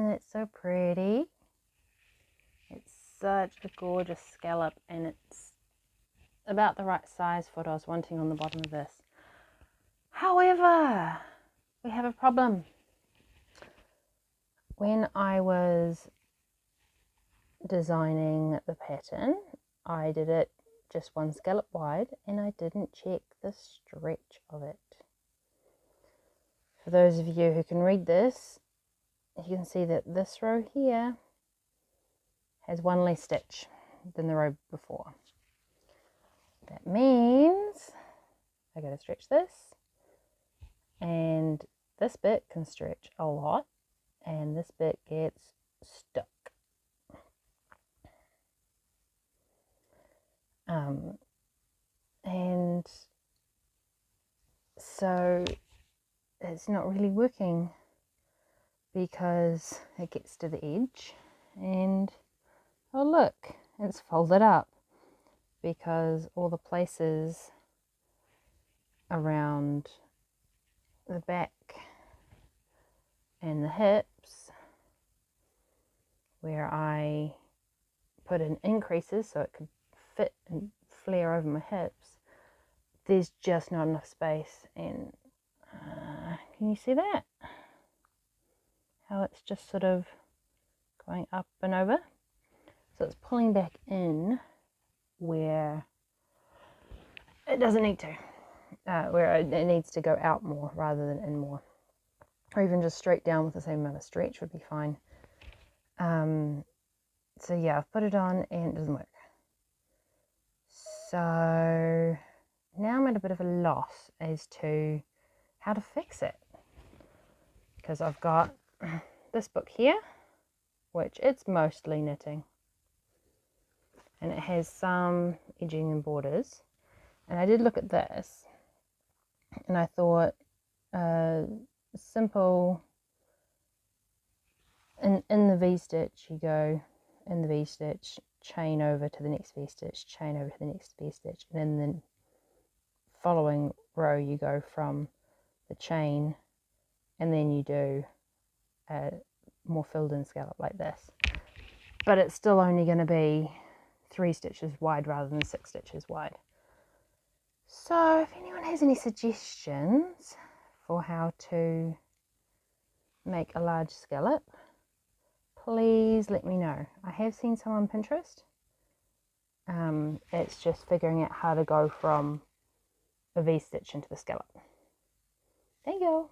Isn't it so pretty? It's such a gorgeous scallop, and it's about the right size for what I was wanting on the bottom of this. However, we have a problem. When I was designing the pattern, I did it just one scallop wide, and I didn't check the stretch of it. For those of you who can read this, you can see that this row here has one less stitch than the row before. That means I got to stretch this, and this bit can stretch a lot, and this bit gets stuck. And so it's not really working because it gets to the edge and oh look, it's folded up because all the places around the back and the hips where I put in increases so it could fit and flare over my hips, there's just not enough space. And can you see that? How it's just sort of going up and over? So it's pulling back in where it doesn't need to, where it needs to go out more rather than in more. Or even just straight down with the same amount of stretch would be fine. So yeah, I've put it on and it doesn't work. So now I'm at a bit of a loss as to how to fix it, because I've got this book here, which it's mostly knitting, and it has some edging and borders. And I did look at this and I thought simple, in the V-stitch you go in the V-stitch, chain over to the next V-stitch, chain over to the next V-stitch, and in the following row you go from the chain and then you do a more filled in scallop like this. But it's still only going to be 3 stitches wide rather than 6 stitches wide. So if anyone has any suggestions for how to make a large scallop, please let me know. I have seen some on Pinterest. It's just figuring out how to go from a V-stitch into the scallop. There you go.